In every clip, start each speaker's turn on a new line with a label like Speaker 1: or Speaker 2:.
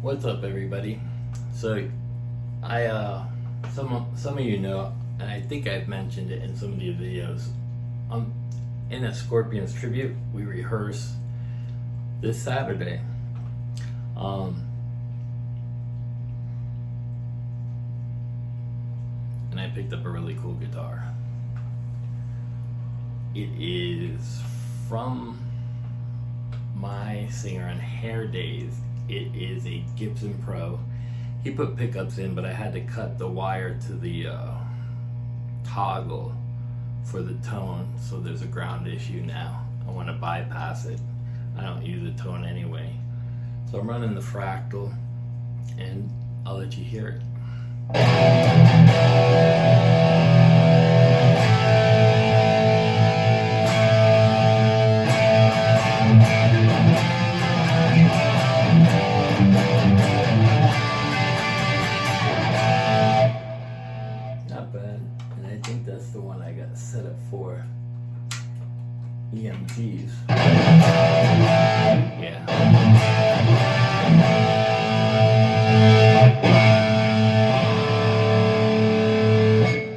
Speaker 1: What's up, everybody? So, some of you know, and I think I've mentioned it in some of the videos. In a Scorpions tribute, we rehearse this Saturday. And I picked up a really cool guitar. It is from my singer on Hair Days. It is a Gibson Pro. He put pickups in, but I had to cut the wire to the toggle for the tone, so there's a ground issue now. I want to bypass it. I don't use the tone anyway. So I'm running the fractal, and I'll let you hear it. Not bad, and I think that's the one I got set up for EMGs. Yeah.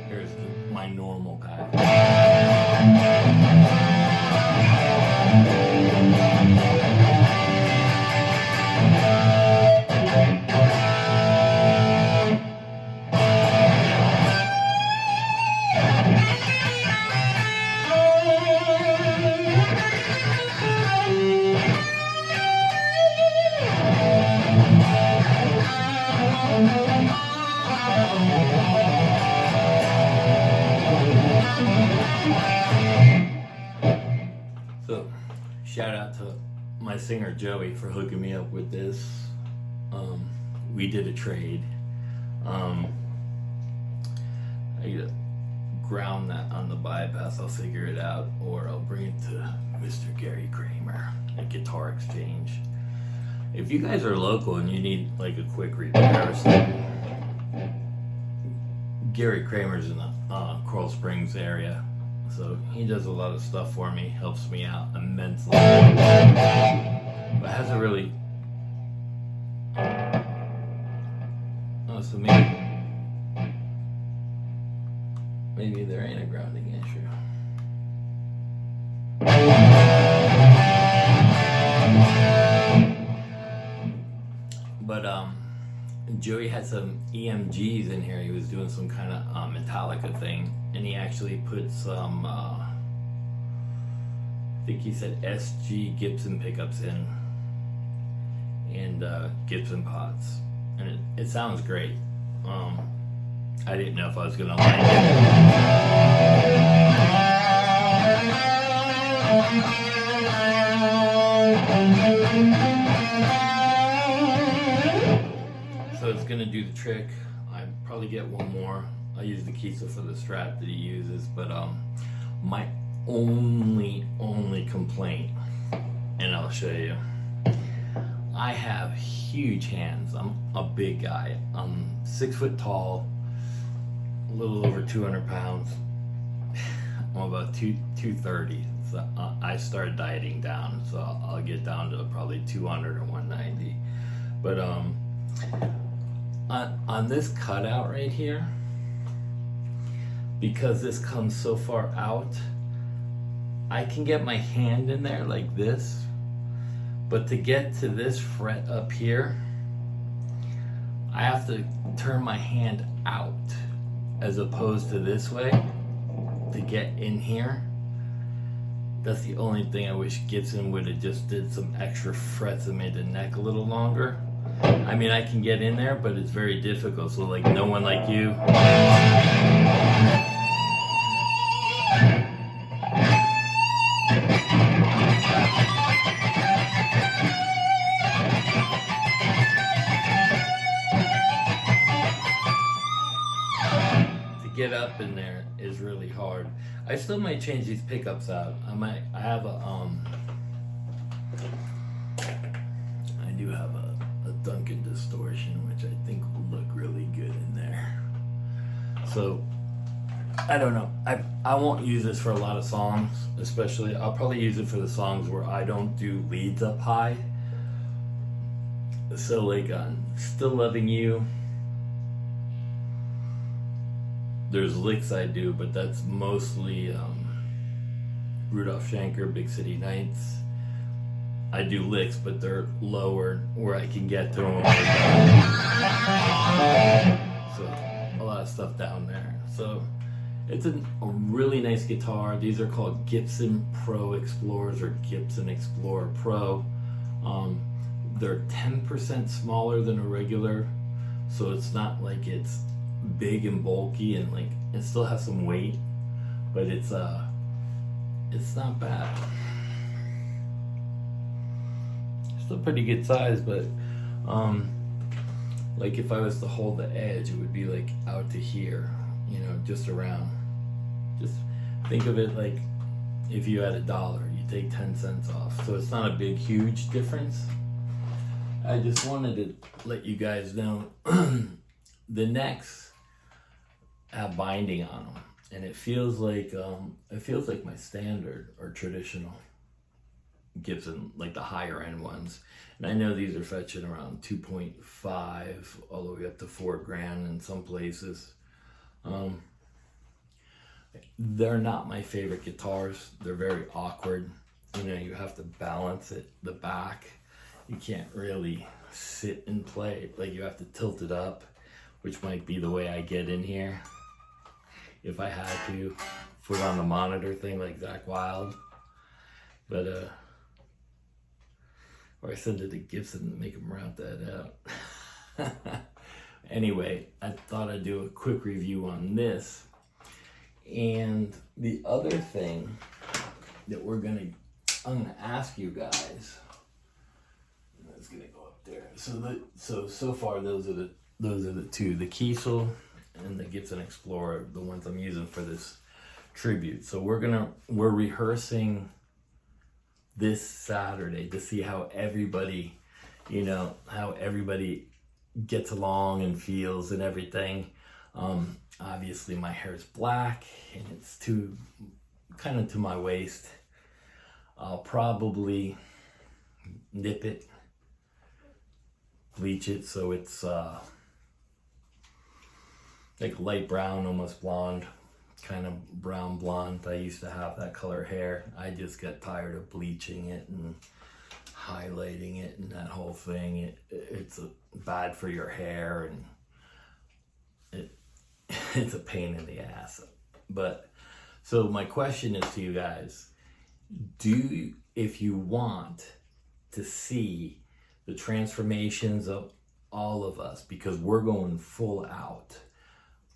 Speaker 1: Here's my normal guy. So, shout out to my singer Joey for hooking me up with this. We did a trade. I gotta ground that on the bypass. I'll figure it out, or I'll bring it to Mr. Gary Kramer at Guitar Exchange. If you guys are local and you need like a quick repair or something, Gary Kramer's in the Coral Springs area, so he does a lot of stuff for me, helps me out immensely. But hasn't really. Oh, so maybe there ain't a grounding issue. But Joey had some EMGs in here. He was doing some kind of Metallica thing, and he actually put some I think he said SG Gibson pickups in, and Gibson pots, and it sounds great. I didn't know if I was gonna like it. So it's gonna do the trick. I probably get one more. I use the Kisa for the Strat that he uses, but my only complaint, and I'll show you. I have huge hands. I'm a big guy. I'm 6 foot tall, a little over 200 pounds. I'm about 230. So I started dieting down, so I'll get down to probably 200 or 190. But on this cutout right here, because this comes so far out, I can get my hand in there like this, but to get to this fret up here, I have to turn my hand out as opposed to this way to get in here. That's the only thing I wish Gibson would have just did some extra frets and made the neck a little longer. I mean, I can get in there, but it's very difficult. So like no one like you. To get up in there is really hard. I still might change these pickups out. I have a I do have a Duncan distortion, which I think will look really good in there. So I don't know. I won't use this for a lot of songs, especially. I'll probably use it for the songs where I don't do leads up high. So like on Still Loving You, there's licks I do, but that's mostly Rudolph Schenker, Big City Nights. I do licks, but they're lower where I can get to them. So a lot of stuff down there. So it's a really nice guitar. These are called Gibson Pro Explorers or Gibson Explorer Pro. They're 10% smaller than a regular, so it's not like it's big and bulky, and like it still has some weight, but it's not bad. Still pretty good size, but like if I was to hold the edge, it would be like out to here, you know, just around. Just think of it like if you had $1, you take 10 cents off. So it's not a big, huge difference. I just wanted to let you guys know the necks have binding on them, and it feels like my standard or traditional Gibson, like the higher end ones. And I know these are fetching around 2.5 all the way up to $4,000 in some places. They're not my favorite guitars. They're very awkward. You know, you have to balance it, the back. You can't really sit and play. Like you have to tilt it up, which might be the way I get in here. If I had to put on the monitor thing like Zach Wild. But or I send it to Gibson to make him route that out. Anyway, I thought I'd do a quick review on this. And the other thing that I'm gonna ask you guys, it's gonna go up there. So far those are the two, the Kiesel and the Gibson Explorer, the ones I'm using for this tribute. So we're rehearsing this Saturday to see how everybody, you know, how everybody gets along and feels and everything. Obviously my hair's black and it's kind of to my waist. I'll probably nip it, bleach it so it's like light brown, almost blonde, kind of brown blonde. I used to have that color hair. I just got tired of bleaching it and highlighting it and that whole thing. It's bad for your hair, and it's a pain in the ass. But so my question is to you guys, if you want to see the transformations of all of us, because we're going full out,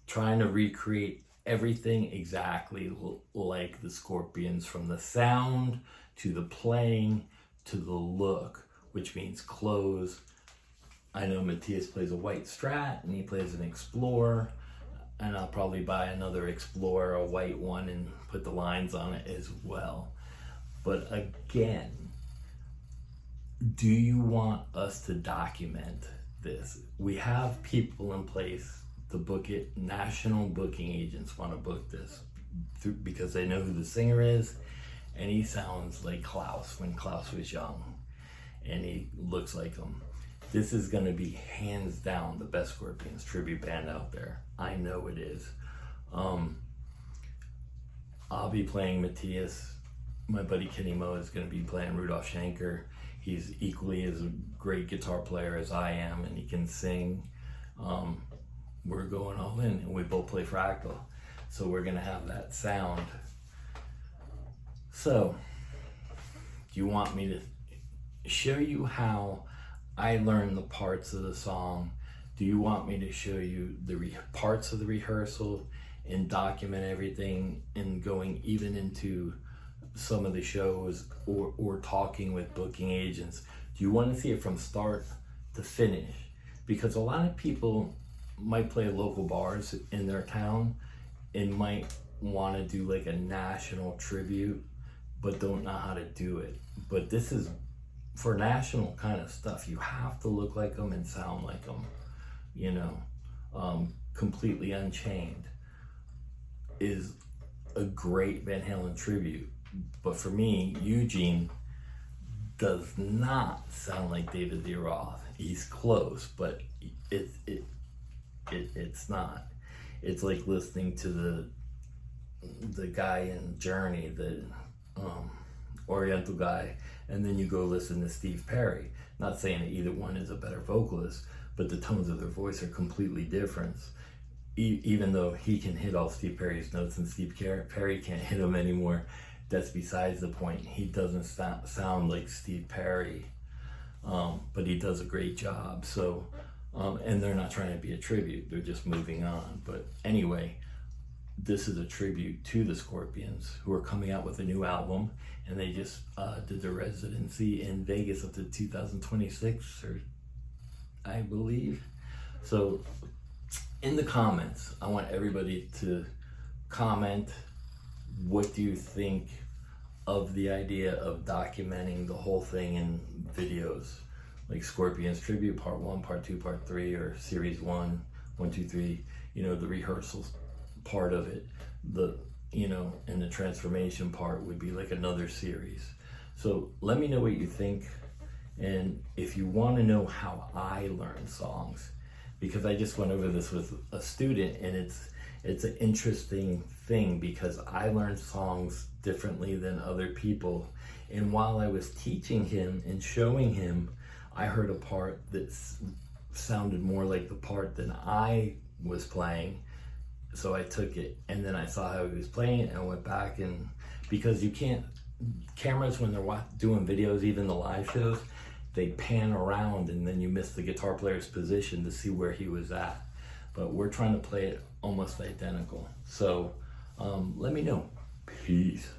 Speaker 1: trying to recreate everything exactly like the Scorpions, from the sound to the playing to the look, which means clothes. I know Matthias plays a white Strat and he plays an Explorer, and I'll probably buy another Explorer, a white one, and put the lines on it as well. But again, do you want us to document this? We have people in place to book it. National booking agents want to book this because they know who the singer is, and he sounds like Klaus when Klaus was young, and he looks like him. This is going to be hands down the best Scorpions tribute band out there. I know it is. I'll be playing Matthias. My buddy Kenny Moe is going to be playing Rudolph Schenker. He's equally as a great guitar player as I am, and he can sing. We're going all in, and we both play Fractal. So we're going to have that sound. So, do you want me to show you how I learned the parts of the song? Do you want me to show you the parts of the rehearsal and document everything, and going even into some of the shows or talking with booking agents? Do you want to see it from start to finish? Because a lot of people might play local bars in their town and might want to do like a national tribute, but don't know how to do it. But this is for national kind of stuff. You have to look like them and sound like them, you know. Completely Unchained is a great Van Halen tribute. But for me, Eugene does not sound like David Lee Roth. He's close, but it's not. It's like listening to the guy in Journey, the Oriental guy, and then you go listen to Steve Perry. Not saying that either one is a better vocalist, but the tones of their voice are completely different. Even though he can hit all Steve Perry's notes and Steve Perry can't hit them anymore, that's besides the point. He doesn't sound like Steve Perry, but he does a great job. So, and they're not trying to be a tribute, they're just moving on. But anyway, this is a tribute to the Scorpions, who are coming out with a new album, and they just did their residency in Vegas up to 2026, or I believe. So in the comments, I want everybody to comment, what do you think of the idea of documenting the whole thing in videos, like Scorpions Tribute Part 1, Part 2, Part 3, or Series 1, 1, 2, 3, you know, the rehearsals part of it, and the transformation part would be like another series. So let me know what you think, and if you want to know how I learn songs, because I just went over this with a student, and it's an interesting thing because I learn songs differently than other people, and while I was teaching him and showing him, I heard a part that sounded more like the part than I was playing. So I took it, and then I saw how he was playing it, and I went back, and because you can't, cameras when they're doing videos, even the live shows, they pan around and then you miss the guitar player's position to see where he was at. But we're trying to play it almost identical. So let me know. Peace.